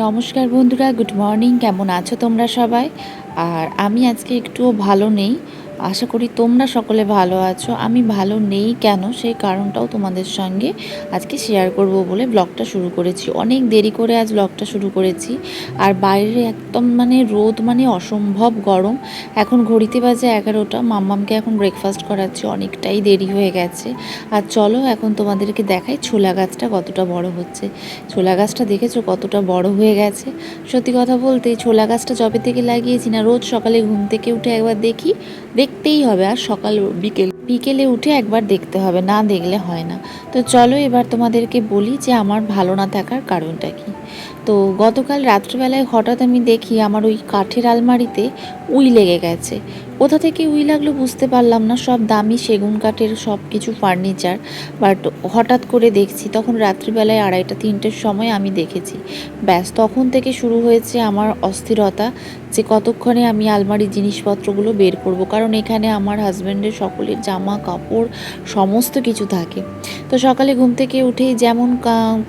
নমস্কার বন্ধুরা, good morning. কেমন আছো তোমরা সবাই? আর আমি আজকে একটুও ভালো নেই। আশা করি তোমরা সকলে ভালো আছো। আমি ভালো নেই কেন সেই কারণটাও তোমাদের সঙ্গে আজকে শেয়ার করব বলে ব্লগটা শুরু করেছি। অনেক দেরি করে আজ ব্লগটা শুরু করেছি। আর বাইরে একদম রোদ, অসম্ভব গরম। এখন ঘড়িতে বাজে 11টা। মাম্মামকে এখন ব্রেকফাস্ট করাচ্ছি, অনেকটাই দেরি হয়ে গেছে। আর চলো এখন তোমাদেরকে দেখাই ছোলা গাছটা কতটা বড় হচ্ছে। ছোলা গাছটা দেখেছো কতটা বড় হয়ে গেছে? সত্যি কথা বলতে ছোলা গাছটা যবে থেকে লাগিয়েছি না, রোজ সকালে ঘুম থেকে উঠে একবার দেখতেই হবে। আর সকাল বিকেলে উঠে একবার দেখতে হবে, না দেখলে হয় না। তো চলো এবার তোমাদেরকে বলি যে আমার ভালো না থাকার কারণটা কি। তো গতকাল রাত্রিবেলায় হঠাৎ আমি দেখি আমার ওই কাঠের আলমারিতে উই লেগে গেছে। কোথা থেকে উই লাগলো বুঝতে পারলাম না। সব দামি সেগুন কাঠের সব কিছু ফার্নিচার, বাট হঠাৎ করে দেখছি, তখন রাত্রিবেলায় 2:30-3টের সময় আমি দেখেছি। ব্যাস তখন থেকে শুরু হয়েছে আমার অস্থিরতা, যে কতক্ষণে আমি আলমারির জিনিসপত্রগুলো বের করব। কারণ এখানে আমার হাজব্যান্ডের সকলের জামা কাপড় সমস্ত কিছু থাকে। তো সকালে ঘুম থেকে উঠেই যেমন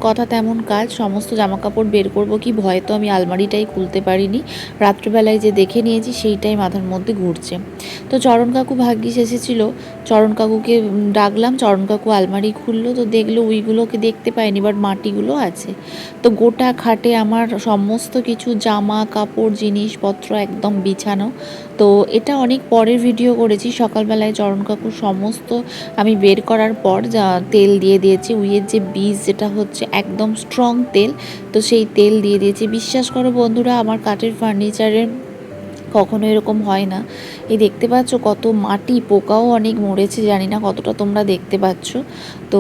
কথা তেমন কাজ, সমস্ত জামা কাপড় বের করব কি ভয়ে তো আমি আলমারিটাই খুলতে পারিনি। রাত্রিবেলায় যে দেখে নিয়েছি সেইটাই মাথার মধ্যে ঘুরছে। তো চরণ কাকু ভাগ্যিস এসেছিল, চরণ কাকুকে ডাকলাম। চরণ কাকু আলমারি খুললো, তো দেখলো উইগুলোকে দেখতে পায়নি, বাট মাটিগুলো আছে। তো গোটা খাটে আমার সমস্ত কিছু জামা কাপড় জিনিসপত্র একদম বিছানো। তো এটা অনেক পরের ভিডিও করেছি। সকালবেলায় চরণ কাকু সমস্ত আমি বের করার পর যা তেল দিয়ে দিয়েছি, উইয়ের যে বীজ যেটা হচ্ছে একদম স্ট্রং তেল, তো সেই তেল দিয়ে দিয়েছি। বিশ্বাস করো বন্ধুরা, আমার কাঠের ফার্নিচারের কখনো এরকম হয় না। এই দেখতে পাচ্ছ কত মাটি, পোকাও অনেক মরেছে, জানি না কতটা তোমরা দেখতে পাচ্ছ। তো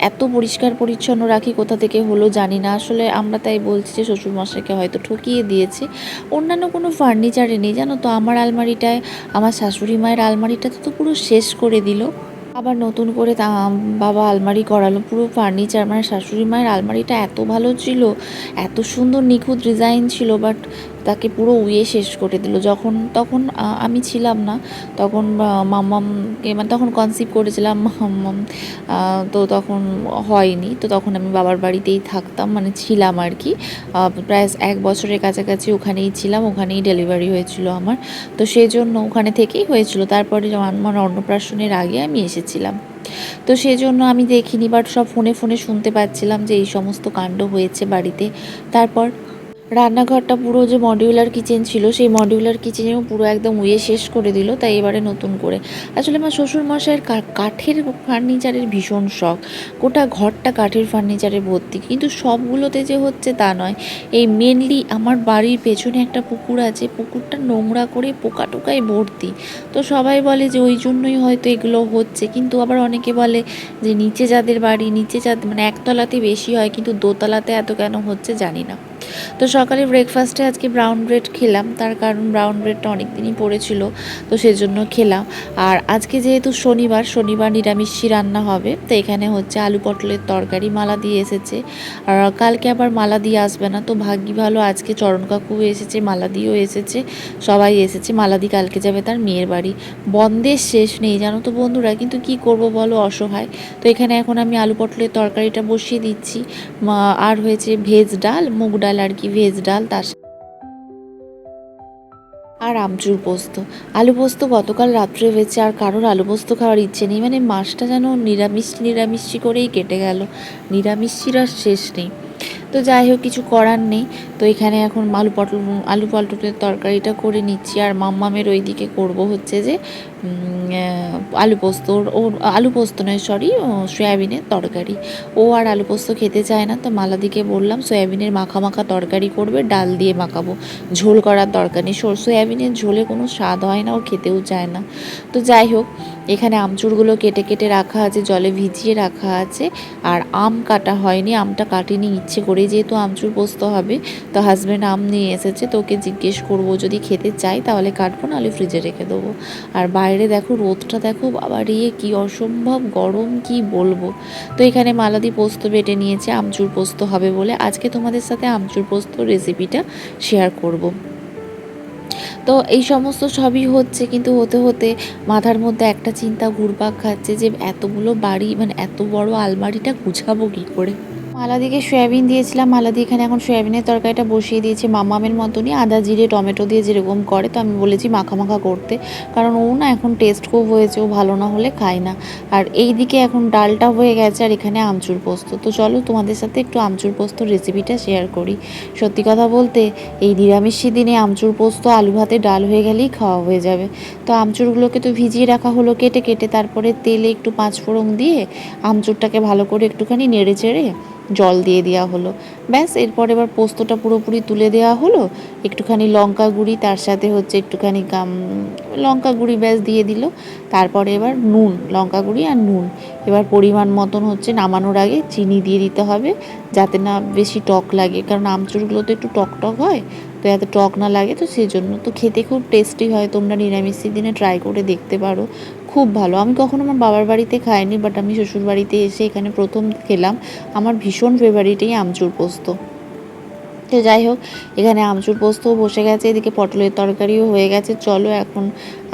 এত পরিষ্কার পরিচ্ছন্ন রাখি, কোথা থেকে হলো জানি না। আসলে আমরা তাই বলছি যে শ্বশুরমশাইকে হয়তো ঠকিয়ে দিয়েছে। অন্যান্য কোনো ফার্নিচারে নেই জানো তো। আমার আলমারিটায়, আমার শাশুড়ি মায়ের আলমারিটাতে তো পুরো শেষ করে দিল। আবার নতুন করে বাবা আলমারি করালো পুরো ফার্নিচার। শাশুড়ি মায়ের আলমারিটা এত ভালো ছিল, এত সুন্দর নিখুঁত ডিজাইন ছিল, বাট তাকে পুরো উইয়ে শেষ করে দিল। তখন আমি ছিলাম না, তখন মাম্মামকে তখন কনসিভ করেছিলাম মাম্মাম। তো তখন হয়নি, তো তখন আমি বাবার বাড়িতেই থাকতাম, ছিলাম আর কি। প্রায় 1 বছরের কাছাকাছি ওখানেই ছিলাম, ওখানেই ডেলিভারি হয়েছিল আমার। তো সেই জন্য ওখানে থেকেই হয়েছিল। তারপরে আমার অন্নপ্রাশনের আগে আমি এসেছিলাম। তো সেই জন্য আমি দেখিনি, বাট সব ফোনে ফোনে শুনতে পাচ্ছিলাম যে এই সমস্ত কাণ্ড হয়েছে বাড়িতে। তারপর রান্নাঘরটা পুরো যে মডিউলার কিচেন ছিল, সেই মডিউলার কিচেনেও পুরো একদম উয়ে শেষ করে দিল। তাই এবারে নতুন করে, আসলে আমার শ্বশুরমশাইয়ের কাঠের ফার্নিচারের ভীষণ শখ। গোটা ঘরটা কাঠের ফার্নিচারে ভর্তি, কিন্তু সবগুলোতে যে হচ্ছে তা নয়। এই মেনলি আমার বাড়ির পেছনে একটা পুকুর আছে, পুকুরটা নোংরা করে পোকা টোকায় ভর্তি। তো সবাই বলে যে ওই জন্যই হয়তো এগুলো হচ্ছে, কিন্তু আবার অনেকে বলে যে নিচে যাদের বাড়ি, নিচে একতলাতে বেশি হয়, কিন্তু দোতলাতে এত কেন হচ্ছে জানি না। তো সকালে ব্রেকফাস্টে আজকে ব্রাউন ব্রেড খেলাম, তার কারণ ব্রাউন ব্রেডটা অনেক দিনই পড়েছিল, তো সেজন্য খেলাম। আর আজকে যেহেতু শনিবার নিরামিষই রান্না হবে, তো এখানে হচ্ছে আলু পটলের তরকারি, মালা দিয়ে এসেছে। আর কালকে আবার মালা দিয়ে আসবে না, তো ভাগ্যি ভালো আজকে চরণ কাকু এসেছে, মালা দিয়েও এসেছে, সবাই এসেছে। মালা দি কালকে যাবে তার মেয়ের বাড়ি। বন্ধের শেষ নেই জানো তো বন্ধুরা, কিন্তু কি করব বলো, অসহায়। তো এখানে এখন আমি আলু পটলের তরকারিটা বসিয়ে দিচ্ছি। আর হয়েছে ভেজ ডাল, মুগ ডাল আর কি, ভেজ ডাল, তার আর আমচুর পোস্ত। আলু পোস্ত গতকাল রাত্রে হয়েছে, আর কারোর আলু পোস্ত খাওয়ার ইচ্ছে নেই। মাসটা যেন নিরামিষ করেই কেটে গেল, নিরামিষির আর শেষ নেই। তো যাই হোক, কিছু করার নেই। তো এখানে এখন আলু পটলের তরকারিটা করে নিচ্ছি। আর মাম্মামের ওই দিকে করবো হচ্ছে যে আলু পোস্ত, ওর আলু পোস্ত নয়, সরি, সয়াবিনের তরকারি। ও আর আলু পোস্ত খেতে চায় না, তো মালাদিকে বললাম সয়াবিনের মাখা মাখা তরকারি করবে, ডাল দিয়ে মাখাবো, ঝোল করার দরকার নেই। সয়াবিনের ঝোলে কোনো স্বাদ হয় না, ও খেতেও চায় না। তো যাই হোক, এখানে আমচুরগুলো কেটে কেটে রাখা আছে, জলে ভিজিয়ে রাখা আছে। আর আম কাটা হয়নি, আমটা কাটিনি ইচ্ছে করে, যেহেতু আমচুর পোস্ত হবে। তো হাজব্যান্ড আম নিয়ে এসেছে, তো ওকে জিজ্ঞেস করবো যদি খেতে চাই তাহলে কাটবো, নাহলে ফ্রিজে রেখে দেবো। আর বাইরে দেখো রোদটা, দেখো বাবার কি অসম্ভব গরম, কি বলবো। তো এখানে মালাদি পোস্ত বেটে নিয়েছে, আমচুর পোস্ত হবে বলে। আজকে তোমাদের সাথে আমচুর পোস্ত রেসিপিটা শেয়ার করব। তো এই সমস্ত সবই হচ্ছে, কিন্তু হতে হতে মাথার মধ্যে একটা চিন্তা ঘুরপাক খাচ্ছে যে এতগুলো বাড়ি, এত বড় আলমারিটা গুছাবো কী করে। মালাদিকে সয়াবিন দিয়েছিলাম, মালাদি এখানে এখন সয়াবিনের তরকারিটা বসিয়ে দিয়েছে মামামের মতনই, আদা জিরে টমেটো দিয়ে যেরকম করে। তো আমি বলেছি মাখা মাখা করতে, কারণ ও না এখন টেস্ট খুব হয়েছে, ও ভালো না হলে খায় না। আর এই দিকে এখন ডালটা হয়ে গেছে, আর এখানে আমচুর পোস্ত। তো চলো তোমাদের সাথে একটু আমচুর পোস্তর রেসিপিটা শেয়ার করি। সত্যি কথা বলতে এই নিরামিষি দিনে আমচুর পোস্ত আলু ভাতে ডাল হয়ে গেলেই খাওয়া হয়ে যাবে। তো আমচুরগুলোকে তো ভিজিয়ে রাখা হলো কেটে কেটে, তারপরে তেলে একটু পাঁচফোড়ন দিয়ে আমচুরটাকে ভালো করে একটুখানি নেড়ে চেড়ে জল দিয়ে দেওয়া হলো। ব্যাস, এরপর এবার পোস্তটা পুরোপুরি তুলে দেওয়া হলো। একটুখানি লঙ্কা গুঁড়ি, তার সাথে হচ্ছে একটুখানি লঙ্কা গুঁড়ি ব্যাস দিয়ে দিল। তারপরে এবার নুন, লঙ্কা গুঁড়ি আর নুন। এবার পরিমাণ মতন হচ্ছে নামানোর আগে চিনি দিয়ে দিতে হবে, যাতে না বেশি টক লাগে, কারণ আমচুরগুলো তো একটু টক টক হয়, তো এত টক না লাগে। তো সেই জন্য তো খেতে খুব টেস্টি হয়, তোমরা নিরামিষের দিনে ট্রাই করে দেখতে পারো, খুব ভালো। আমি কখনো আমার বাবার বাড়িতে খাইনি, বাট আমি শ্বশুর বাড়িতে এসে এখানে প্রথম খেলাম। আমার ভীষণ ফেভারিট এই আমচুর পোস্ত। তো যাই হোক, এখানে আমচুর পোস্তও বসে গেছে, এদিকে পটলের তরকারিও হয়ে গেছে। চলো এখন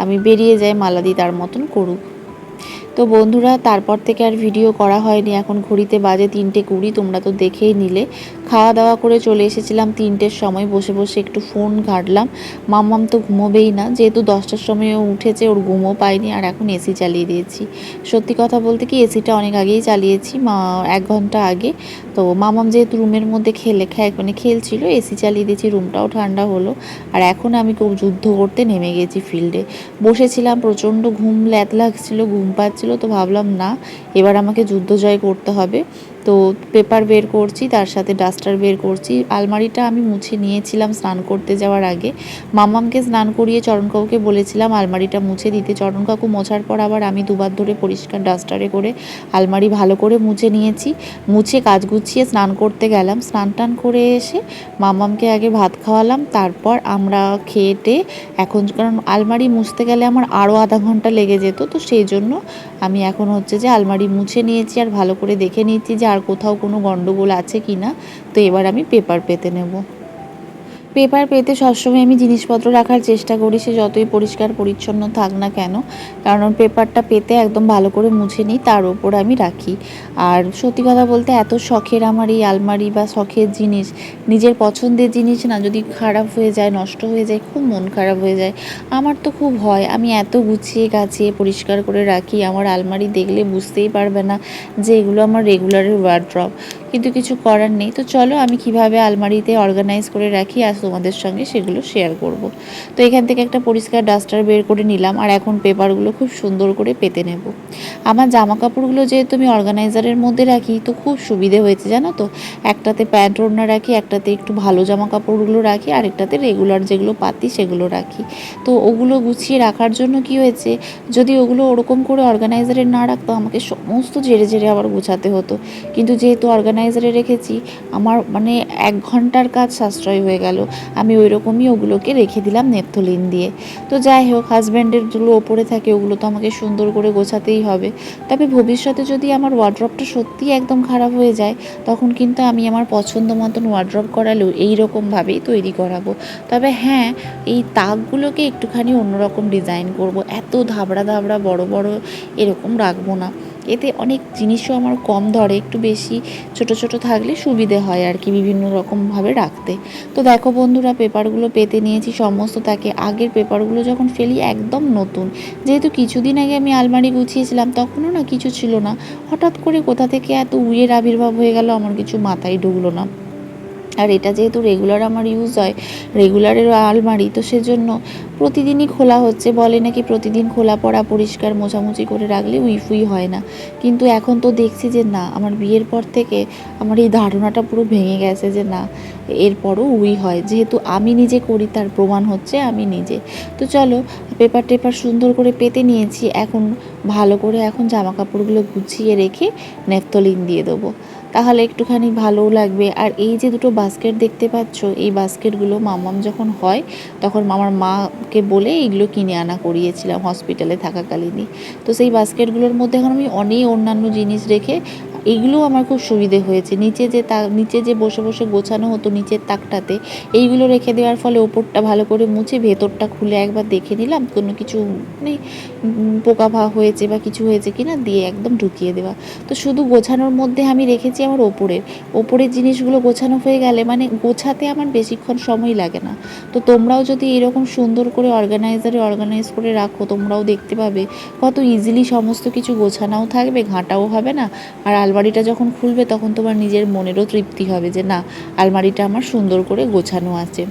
আমি বেরিয়ে যাই, মালাদি তার মতন করুক। তো বন্ধুরা, তারপর থেকে আর ভিডিও করা হয়নি। এখন ঘড়িতে বাজে 3:20, তোমরা তো দেখেই নিলে। খাওয়া দাওয়া করে চলে এসেছিলাম 3টের সময়, বসে বসে একটু ফোন ঘাঁটলাম। মাম্মাম তো ঘুমোবেই না, যেহেতু 10টার সময় ও উঠেছে, ওর ঘুমও পায়নি। আর এখন এসি চালিয়ে দিয়েছি। সত্যি কথা বলতে কি, এসিটা অনেক আগেই চালিয়েছি, 1 ঘন্টা আগে। তো মামাম যেহেতু রুমের মধ্যে খেলছিল, এসি চালিয়ে দিয়েছি, রুমটাও ঠান্ডা হলো। আর এখন আমি খুব যুদ্ধ করতে নেমে গেছি ফিল্ডে। বসেছিলাম, প্রচণ্ড ঘুম লাগছিল, ঘুম পাচ্ছিল, তো ভাবলাম না, এবার আমাকে যুদ্ধ জয় করতে হবে। তো পেপার বের করছি, তার সাথে ডাস্টার বের করছি। আলমারিটা আমি মুছে নিয়েছিলাম স্নান করতে যাওয়ার আগে। মাম্মামকে স্নান করিয়ে চরণকাকুকে বলেছিলাম আলমারিটা মুছে দিতে। চরণকাকু মোছার পর আবার আমি দুবার ধরে পরিষ্কার ডাস্টারে করে আলমারি ভালো করে মুছে নিয়েছি। মুছে কাজ গুছিয়ে স্নান করতে গেলাম। স্নান টান করে এসে মাম্মামকে আগে ভাত খাওয়ালাম, তারপর আমরা খেয়ে এখন, কারণ আলমারি মুছতে গেলে আমার আরও আধা ঘন্টা লেগে যেত, তো সেই জন্য আমি এখন হচ্ছে যে আলমারি মুছে নিয়েছি, আর ভালো করে দেখে নিয়েছি যে আর কোথাও কোনো গন্ডগোল আছে কি না। তো এবার আমি পেপার পেতে নেব। পেপার পেতে সবসময় আমি জিনিসপত্র রাখার চেষ্টা করি, সে যতই পরিষ্কার পরিচ্ছন্ন থাক না কেন, কারণ পেপারটা পেতে একদম ভালো করে মুছে নিই, তার উপর আমি রাখি। আর সত্যি কথা বলতে এত শখের আমার এই আলমারি, বা শখের জিনিস, নিজের পছন্দের জিনিস না যদি খারাপ হয়ে যায়, নষ্ট হয়ে যায়, খুব মন খারাপ হয়ে যায়। আমার তো খুব হয়, আমি এত গুছিয়ে গাছিয়ে পরিষ্কার করে রাখি, আমার আলমারি দেখলে বুঝতেই পারবে না যে এগুলো আমার রেগুলারের ওয়ার্ড্রব, কিন্তু কিছু করার নেই। তো চলো আমি কিভাবে আলমারিতে অর্গানাইজ করে রাখি আজ তোমাদের সঙ্গে সেগুলো শেয়ার করব। তো এখান থেকে একটা পরিষ্কার ডাস্টার বের করে নিলাম, আর এখন পেপারগুলো খুব সুন্দর করে পেতে নেব। আমার জামা কাপড়গুলো যেহেতু আমি অর্গানাইজারের মধ্যে রাখি, তো খুব সুবিধে হয়েছে জানো তো। একটাতে প্যান্ট ওড়না রাখি, একটাতে একটু ভালো জামা কাপড়গুলো রাখি, আরেকটাতে রেগুলার যেগুলো পাতি সেগুলো রাখি। তো ওগুলো গুছিয়ে রাখার জন্য কি হয়েছে, যদি ওগুলো ওরকম করে অর্গানাইজারে না রাখতো, আমাকে সমস্ত ঝেড়ে ঝেড়ে আবার গুছাতে হতো। কিন্তু যেহেতু অর্গানাইজারে রেখেছি, আমার মানে 1 ঘন্টার কাজ সাশ্রয় হয়ে গেল। আমি ওই রকমই ওগুলোকে রেখে দিলাম নেপথলিন দিয়ে। তো যাই হোক, হাজব্যান্ডের যেগুলো ওপরে থাকে ওগুলো তো আমাকে সুন্দর করে গোছাতেই হবে। তবে ভবিষ্যতে যদি আমার ওয়ার্ড্রবটা সত্যিই একদম খারাপ হয়ে যায়, তখন কিন্তু আমি আমার পছন্দ মতন ওয়ার্ড্রব করালেও এই রকমভাবেই তৈরি করাবো। তবে হ্যাঁ, এই তাকগুলোকে একটুখানি অন্যরকম ডিজাইন করব, এত ধাবড়া ধাবড়া বড় বড় এরকম রাখবো না। এতে অনেক জিনিসও আমার কম ধরে, একটু বেশি ছোট ছোট থাকলে সুবিধে হয় আর কি, বিভিন্ন রকমভাবে রাখতে। তো দেখো বন্ধুরা, পেপারগুলো পেতে নিয়েছি সমস্ত। তাকে আগের পেপারগুলো যখন ফেলি একদম নতুন, যেহেতু কিছুদিন আগে আমি আলমারি গুছিয়েছিলাম, তখনও না কিছু ছিল না, হঠাৎ করে কোথা থেকে এত উইয়ের আবির্ভাব হয়ে গেল আমার কিছু মাথায় ঢুকলো না। আর এটা যেহেতু রেগুলার আমার ইউজ হয়, রেগুলারের আলমারি, তো সেজন্য প্রতিদিনই খোলা হচ্ছে। বলে নাকি প্রতিদিন খোলা পড়া পরিষ্কার মোছামুছি করে রাখলে উইফুই হয় না, কিন্তু এখন তো দেখছি যে না, আমার বিয়ের পর থেকে আমার এই ধারণাটা পুরো ভেঙে গেছে যে না, এরপরও উই হয়, যেহেতু আমি নিজে করি তার প্রমাণ হচ্ছে আমি নিজে। তো চলো, পেপার টেপার সুন্দর করে পেতে নিয়েছি, এখন ভালো করে এখন জামা কাপড়গুলো গুছিয়ে রেখে নেপথলিন দিয়ে দেবো, তাহলে একটুখানি ভালোও লাগবে। আর এই যে দুটো বাস্কেট দেখতে পাচ্ছ, এই বাস্কেটগুলো মামাম যখন হয় তখন আমার মাকে বলে এইগুলো কিনে আনা করিয়েছিলাম হসপিটালে থাকাকালীনই। তো সেই বাস্কেটগুলোর মধ্যে এখন আমি অনেক অন্যান্য জিনিস রেখে, এইগুলোও আমার খুব সুবিধে হয়েছে। নিচে যে বসে বসে গোছানো হতো নিচের তাকটাতে, এইগুলো রেখে দেওয়ার ফলে ওপরটা ভালো করে মুছে ভেতরটা খুলে একবার দেখে নিলাম কোনো কিছু মানে পোকা হয়েছে বা কিছু হয়েছে কিনা, দিয়ে একদম ঢুকিয়ে দেওয়া। তো শুধু গোছানোর মধ্যে আমি রেখেছি নিচ্ছি আমার ওপরের জিনিসগুলো গোছানো হয়ে গেলে মানে গোছাতে আমার বেশিক্ষণ সময় লাগে না। তো তোমরাও যদি এরকম সুন্দর করে অর্গানাইজ করে রাখো, তোমরাও দেখতে পাবে কত ইজিলি সমস্ত কিছু গোছানোও থাকবে, ঘাঁটাও হবে না। আর আলমারিটা যখন খুলবে তখন তোমার নিজের মনেরও তৃপ্তি হবে যে না, আলমারিটা আমার সুন্দর করে গোছানো আছে।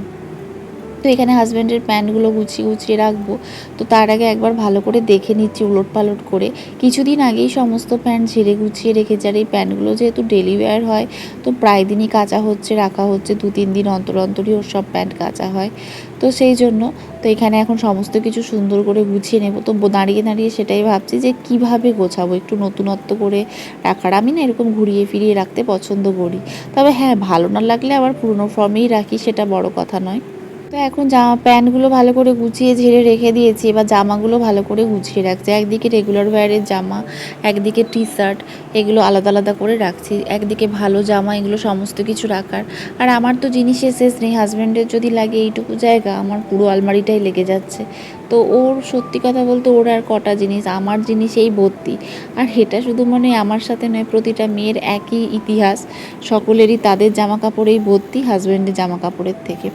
তো এখানে হাজব্যান্ডের প্যান্টগুলো গুছিয়ে রাখবো। তো তার আগে একবার ভালো করে দেখে নিচ্ছি উলটপালট করে। কিছুদিন আগেই সমস্ত প্যান্ট ঝেড়ে গুছিয়ে রেখেছি, আর এই প্যান্টগুলো যেহেতু ডেলি ওয়্যার হয় তো প্রায় দিনই কাচা হচ্ছে, রাখা হচ্ছে, 2-3 দিন অন্তরই ওর সব প্যান্ট কাচা হয়। তো সেই জন্য তো এখানে এখন সমস্ত কিছু সুন্দর করে গুছিয়ে নেব। তো দাঁড়িয়ে সেটাই ভাবছি যে কিভাবে গোছাবো, একটু নতুনত্ব করে রাখার। আমি না এরকম ঘুরিয়ে ফিরিয়ে রাখতে পছন্দ করি। তবে হ্যাঁ, ভালো না লাগলে আবার পুরনো ফর্মেই রাখি, সেটা বড় কথা নয়। তো এখন জামা প্যান্টগুলো ভালো করে গুছিয়ে ঝেড়ে রেখে দিয়েছি, এবার জামাগুলো ভালো করে গুছিয়ে রাখছি। একদিকে রেগুলার ওয়্যারের জামা, একদিকে টি শার্ট, এগুলো আলাদা আলাদা করে রাখছি। একদিকে ভালো জামা, এগুলো সমস্ত কিছু রাখার। আর আমার তো জিনিসের শেষ নেই, হাজব্যান্ডের যদি লাগে এইটুকু জায়গা, আমার পুরো আলমারিটাই লেগে যাচ্ছে। তো ওর সত্যি কথা বলতে ওর আর কটা জিনিস, আমার জিনিসেই ভর্তি। আর এটা শুধু মানে আমার সাথে নয়, প্রতিটা মেয়ের একই ইতিহাস, সকলেরই তাদের জামা কাপড়েই ভর্তি হাজব্যান্ডের জামা কাপড়ের থেকে।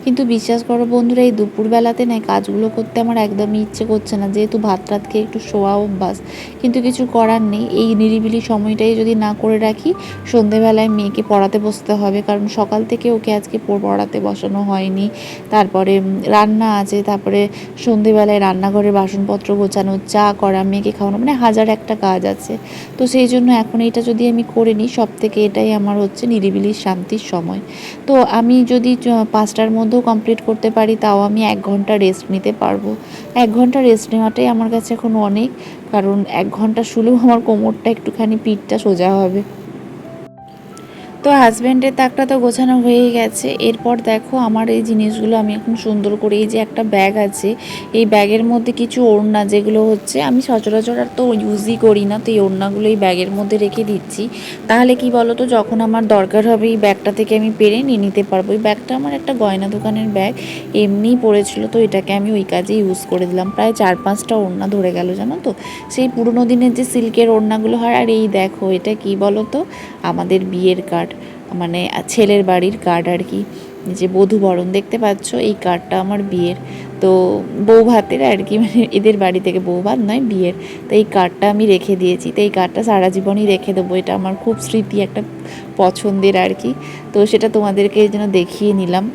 কিন্তু বিশ্বাস করো বন্ধুরা, এই দুপুরবেলাতে না কাজগুলো করতে আমার একদমই ইচ্ছে করছে না, যেহেতু ভাত রাত খেয়ে একটু শোয়া অভ্যাস। কিন্তু কিছু করার নেই, এই নিরিবিলি সময়টাই যদি না করে রাখি, সন্ধেবেলায় মেয়েকে পড়াতে বসতে হবে, কারণ সকাল থেকে ওকে আজকে পড়াতে বসানো হয়নি। তারপরে রান্না আছে, তারপরে সন্ধেবেলায় রান্নাঘরের বাসনপত্র গোছানো, চা করা, মেয়েকে খাওয়ানো, মানে হাজার একটা কাজ আছে। তো সেই জন্য এখন এটা যদি আমি করে নিই, সব থেকে এটাই আমার হচ্ছে নিরিবিলি শান্তির সময়। তো আমি যদি 5টার মধ্যেও কমপ্লিট করতে পারি, তাও আমি 1 ঘন্টা রেস্ট নিতে পারবো। 1 ঘন্টা রেস্ট নেওয়াটাই আমার কাছে এখন অনেক, কারণ 1 ঘন্টা শুলেও আমার কোমরটা একটুখানি, পিঠটা সোজা হবে। তো হাজব্যান্ডের তাকটা তো গোছানো হয়েই গেছে। এরপর দেখো আমার এই জিনিসগুলো আমি এখন সুন্দর করে, এই যে একটা ব্যাগ আছে, এই ব্যাগের মধ্যে কিছু ওড়না, যেগুলো হচ্ছে আমি সচরাচর আর তো ইউজই করি না, তো এই ওড়নাগুলো এই ব্যাগের মধ্যে রেখে দিচ্ছি। তাহলে কি বলো তো, যখন আমার দরকার হবে এই ব্যাগটা থেকে আমি পেরে নিয়ে নিতে পারবো। এই ব্যাগটা আমার একটা গয়না দোকানের ব্যাগ, এমনিই পড়েছিল, তো এটাকে আমি ওই কাজে ইউজ করে দিলাম। প্রায় 4-5টা ওড়না ধরে গেল জানো তো, সেই পুরোনো দিনের যে সিল্কের ওড়নাগুলো হয়। আর এই দেখো, এটা কি বলো তো, আমাদের বিয়ের কার্ড, মানে ছেলের বাড়ির কার্ড আর কি, যে বধূবরণ দেখতে পাচ্ছ, এই কার্ডটা আমার বিয়ের। তো বউ ভাতের আর কি, মানে এদের বাড়ি থেকে বউ ভাত নয়, বিয়ের। তো এই কার্ডটা আমি রেখে দিয়েছি, তো এই কার্ডটা সারা জীবনই রেখে দেবো, এটা আমার খুব স্মৃতি, একটা পছন্দের আর কি। তো সেটা তোমাদেরকে এই জন্য দেখিয়ে নিলাম।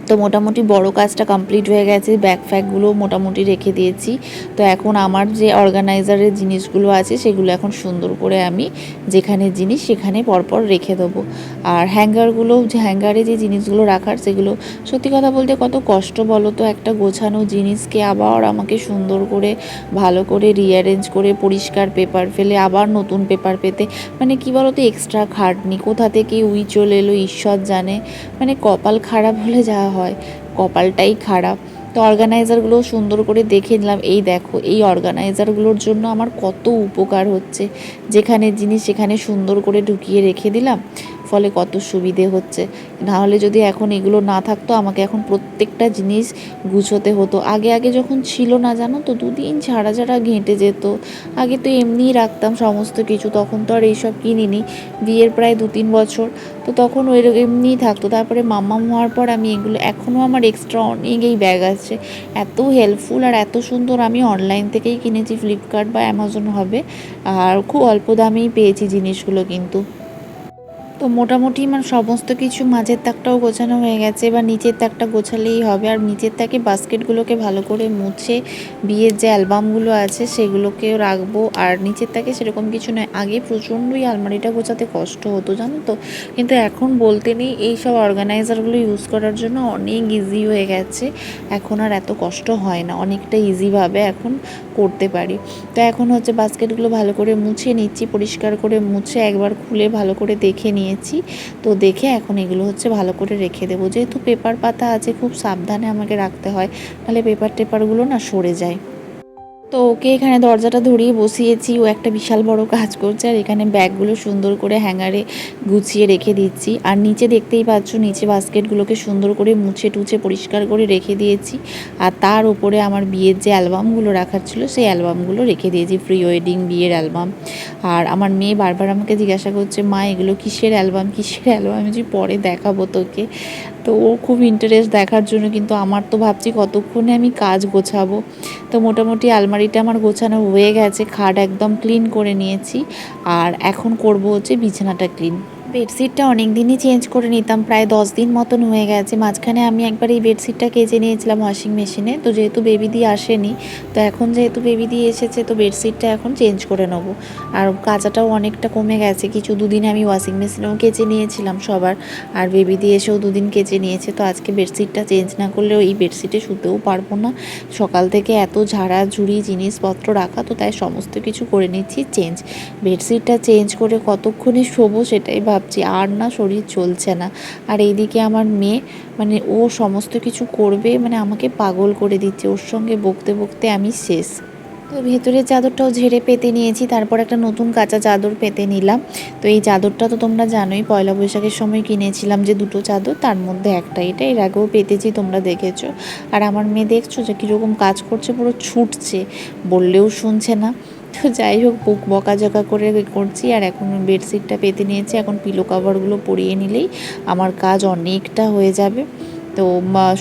তো মোটামুটি বড় কাজটা কমপ্লিট হয়ে গেছে, ব্যাগ ফ্যাগগুলো মোটামুটি রেখে দিয়েছি। তো এখন আমার যে অর্গানাইজারের জিনিসগুলো আছে সেগুলো এখন সুন্দর করে আমি যেখানে জিনিস সেখানে পরপর রেখে দেবো। আর হ্যাঙ্গারগুলো, যে হ্যাঙ্গারে যে জিনিসগুলো রাখার, সেগুলো সত্যি কথা বলতে কত কষ্ট বলো তো, একটা গোছানো জিনিসকে আবার আমাকে সুন্দর করে ভালো করে রিঅ্যারেঞ্জ করে পরিষ্কার পেপার ফেলে আবার নতুন পেপার পেতে, মানে কি বলো তো, এক্সট্রা খাটনি। কোথা থেকে উই চলে এলো ঈশ্বর জানে, মানে কপাল খারাপ হলে যা হয়, কপালটাই খারাপ। তো অর্গানাইজারগুলো সুন্দর করে দেখে নিলাম। এই দেখো, এই অর্গানাইজারগুলোর জন্য আমার কত উপকার হচ্ছে, যেখানে জিনিস সেখানে সুন্দর করে ঢুকিয়ে রেখে দিলাম, ফলে কত সুবিধে হচ্ছে। নাহলে যদি এখন এগুলো না থাকতো, আমাকে এখন প্রত্যেকটা জিনিস গুছোতে হতো। আগে যখন ছিল না জানো তো, 2 দিন ছাড়া ঘেঁটে যেত। আগে তো এমনিই রাখতাম সমস্ত কিছু, তখন তো আর এইসব কিনিনি, বিয়ের প্রায় 2-3 বছর। তো তখন ওই এমনিই থাকতো। তারপরে মাম্মাম হওয়ার পর আমি এগুলো, এখনও আমার এক্সট্রা অনেক এই ব্যাগ আছে, এত হেল্পফুল আর এত সুন্দর। আমি অনলাইন থেকেই কিনেছি, ফ্লিপকার্ট বা অ্যামাজন হবে, আর খুব অল্প দামেই পেয়েছি জিনিসগুলো কিন্তু। তো মোটামুটি আমার সমস্ত কিছু, মাঝের তাকটাও গোছানো হয়ে গেছে, এবার নিচের তাকটা গোছালেই হবে। আর নিচের তাকে বাস্কেটগুলোকে ভালো করে মুছে, বিয়ের যে অ্যালবামগুলো আছে সেগুলোকেও রাখবো। আর নিচের তাকে সেরকম কিছু নয়, আগে প্রচণ্ডই আলমারিটা গোছাতে কষ্ট হতো জানো তো, কিন্তু এখন বলতে নেই, এই সব অর্গানাইজারগুলো ইউজ করার জন্য অনেক ইজি হয়ে গেছে। এখন আর এত কষ্ট হয় না, অনেকটা ইজিভাবে এখন করতে পারি। তো এখন হচ্ছে বাস্কেটগুলো ভালো করে মুছে নিচ্ছি, পরিষ্কার করে মুছে একবার খুলে ভালো করে দেখে নিয়েছি। তো দেখে এখন এগুলো হচ্ছে ভালো করে রেখে দেবো, যেহেতু পেপার পাতা আছে, খুব সাবধানে আমাকে রাখতে হয়, নাহলে পেপারগুলো না সরে যায়। তো ওকে এখানে দরজাটা ধরিয়ে বসিয়েছি, ও একটা বিশাল বড় কাজ করছে আর এখানে ব্যাগগুলো সুন্দর করে হ্যাঙ্গারে গুছিয়ে রেখে দিচ্ছি। আর নিচে দেখতেই পাচ্ছ, নিচে বাস্কেটগুলোকে সুন্দর করে মুছে টুছে পরিষ্কার করে রেখে দিয়েছি। আর তার উপরে আমার বিয়ের যে অ্যালবামগুলো রাখার ছিল সেই অ্যালবামগুলো রেখে দিয়েছি, প্রি ওয়েডিং বিয়ের অ্যালবাম। আর আমার মেয়ে বারবার আমাকে জিজ্ঞাসা করছে, মা এগুলো কিসের অ্যালবাম, কিসের অ্যালবাম? আমি যে পরে দেখাবো তোকে। তো ও খুব ইন্টারেস্ট দেখার জন্য, কিন্তু আমার তো ভাবছি কতক্ষণে আমি কাজ গোছাবো। তো মোটামুটি আলমারিটা আমার গোছানো হয়ে গেছে, খাট একদম ক্লিন করে নিয়েছি। আর এখন করব হচ্ছে বিছানাটা ক্লিন। বেডশিটটা অনেক দিনই চেঞ্জ করে নিতাম, প্রায় 10 দিন মতন হয়ে গেছে। মাঝখানে আমি একবার এই বেডশিটটা কেচে নিয়েছিলাম ওয়াশিং মেশিনে, তো যেহেতু বেবি দিয়ে আসেনি, তো এখন যেহেতু বেবি দিয়ে এসেছে, তো বেডশিটটা এখন চেঞ্জ করে নেব। আর কাচাটাও অনেকটা কমে গেছে, কিছু দুদিন আমি ওয়াশিং মেশিনেও কেচে নিয়েছিলাম সবার, আর বেবি দিয়ে এসেও 2 দিন কেচে নিয়েছে। তো আজকে বেডশিটটা চেঞ্জ না করলেও এই বেডশিটে শুতেও পারবো না, সকাল থেকে এত ঝাড়াঝুড়ি জিনিসপত্র রাখা, তো তাই সমস্ত কিছু করে নিচ্ছি চেঞ্জ। বেডশিটটা চেঞ্জ করে কতক্ষণে শোবো সেটাই ভাবছি, আর না শরীর চলছে না। আর এইদিকে আমার মেয়ে, মানে ও সমস্ত কিছু করবে, মানে আমাকে পাগল করে দিচ্ছে, ওর সঙ্গে বকতে বকতে আমি শেষ। তো ভেতরের চাদরটাও ঝেড়ে পেতে নিয়েছি, তারপর একটা নতুন কাঁচা চাদর পেতে নিলাম। তো এই চাদরটা তো তোমরা জানোই, পয়লা বৈশাখের সময় কিনেছিলাম যে 2টো চাদর, তার মধ্যে একটা এটা এর আগেও পেতেছি, তোমরা দেখেছো। আর আমার মেয়ে দেখছো যে কীরকম কাজ করছে, পুরো ছুটছে, বললেও শুনছে না। তো যাই হোক, বুক বকাঝকা করে করছি। আর এখন বেডশিটটা পেতে নিয়েছি, এখন পিলো কভারগুলো পরিয়ে নিলেই আমার কাজ অনেকটা হয়ে যাবে। তো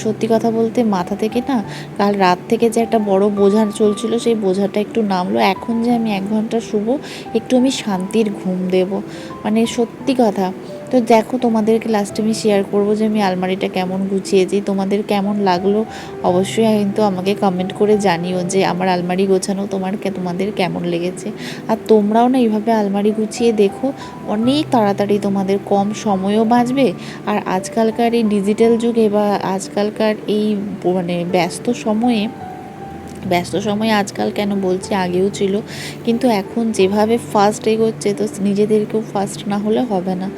সত্যি কথা বলতে মাথা থেকে না, কাল রাত থেকে যে একটা বড় বোঝা চলছিল, সেই বোঝাটা একটু নামলো। এখন যে আমি 1 ঘন্টা শুবো, একটু আমি শান্তির ঘুম দেব, মানে সত্যি কথা। তো দেখো, তোমাদেরকে লাস্টে আমি শেয়ার করবো যে আমি আলমারিটা কেমন গুছিয়েছি, তোমাদের কেমন লাগলো অবশ্যই কিন্তু আমাকে কমেন্ট করে জানিও যে আমার আলমারি গোছানো তোমাদের কেমন লেগেছে। আর তোমরাও না এইভাবে আলমারি গুছিয়ে দেখো, অনেক তাড়াতাড়ি তোমাদের কম সময়ও বাঁচবে। আর আজকালকার এই ডিজিটাল যুগে বা আজকালকার এই মানে ব্যস্ত সময়ে আজকাল কেন বলছি, আগেও ছিল, কিন্তু এখন যেভাবে ফাস্ট এগোচ্ছে, তো নিজেদেরকেও ফাস্ট না হলে হবে না।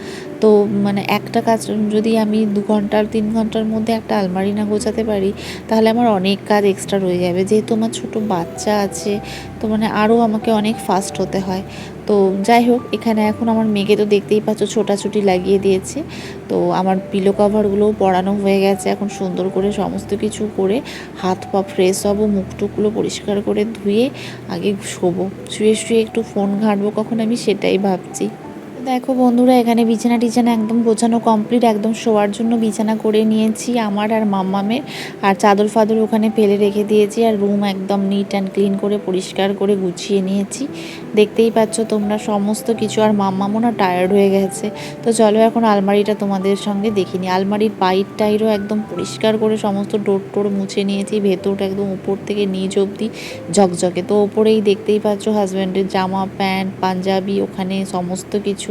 তো মানে একটা কাজ যদি আমি 2 ঘন্টার 3 ঘন্টার মধ্যে একটা আলমারি না গোছাতে পারি, তাহলে আমার অনেক কাজ এক্সট্রা রয়ে যাবে। যেহেতু আমার ছোটো বাচ্চা আছে, তো মানে আরও আমাকে অনেক ফাস্ট হতে হয়। তো যাই হোক, এখানে এখন আমার মেয়েকে তো দেখতেই পাচ্ছ, ছোটাছুটি লাগিয়ে দিয়েছে। তো আমার পিলো কভারগুলোও পরানো হয়ে গেছে, এখন সুন্দর করে সমস্ত কিছু করে হাত পা ফ্রেশ হবো, মুখ টুকগুলো পরিষ্কার করে ধুয়ে আগে শোবো। শুয়ে শুয়ে একটু ফোন ঘাঁটবো কখন, আমি সেটাই ভাবছি। দেখো বন্ধুরা, এখানে বিছানা টিছানা একদম গোছানো কমপ্লিট, একদম শোয়ার জন্য বিছানা করে নিয়েছি আমার আর মাম্মামের। আর চাদর ফাদর ওখানে ফেলে রেখে দিয়েছি, আর রুম একদম নিট অ্যান্ড ক্লিন করে পরিষ্কার করে গুছিয়ে নিয়েছি। দেখতেই পাচ্ছ তোমরা সমস্ত কিছু। আর মাম্মামও না টায়ার্ড হয়ে গেছে। তো চলো এখন আলমারিটা তোমাদের সঙ্গে দেখিনি। আলমারির বাইর টাইরও একদম পরিষ্কার করে সমস্ত ডোর টোর মুছে নিয়েছি, ভেতরটা একদম উপর থেকে নিচ অবধি ঝকঝকে। তো ওপরেই দেখতেই পাচ্ছ হাজব্যান্ডের জামা প্যান্ট পাঞ্জাবি, ওখানে সমস্ত কিছু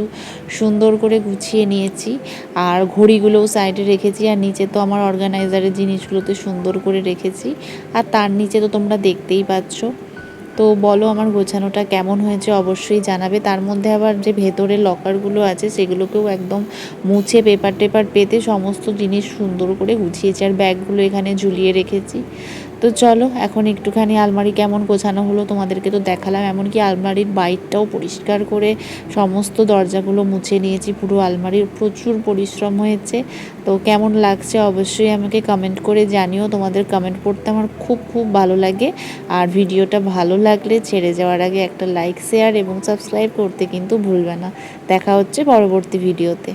সুন্দর করে গুছিয়ে নিয়েছি। আর ঘড়িগুলোও সাইডে রেখেছি, আর নিচে তো আমার অর্গানাইজারের জিনিসগুলোতে সুন্দর করে রেখেছি। আর তার নিচে তো তোমরা দেখতেই পাচ্ছ। তো বলো আমার গোছানোটা কেমন হয়েছে অবশ্যই জানাবে। তার মধ্যে আবার যে ভেতরের লকারগুলো আছে সেগুলোকেও একদম মুছে পেপার টেপার পেতে সমস্ত জিনিস সুন্দর করে গুছিয়েছি। আর ব্যাগগুলো এখানে ঝুলিয়ে রেখেছি। তো চলো এখন একটুখানি আলমারি কেমন গোছানো হলো তোমাদেরকে তো দেখালাম, এমনকি আলমারির বাইরটাও পরিষ্কার করে সমস্ত দরজাগুলো মুছে নিয়েছি। পুরো আলমারির প্রচুর পরিশ্রম হয়েছে। তো কেমন লাগছে অবশ্যই আমাকে কমেন্ট করে জানিও, তোমাদের কমেন্ট পড়তে আমার খুব খুব ভালো লাগে। আর ভিডিওটা ভালো লাগলে ছেড়ে যাওয়ার আগে একটা লাইক শেয়ার এবং সাবস্ক্রাইব করতে কিন্তু ভুলবে না। দেখা হচ্ছে পরবর্তী ভিডিওতে।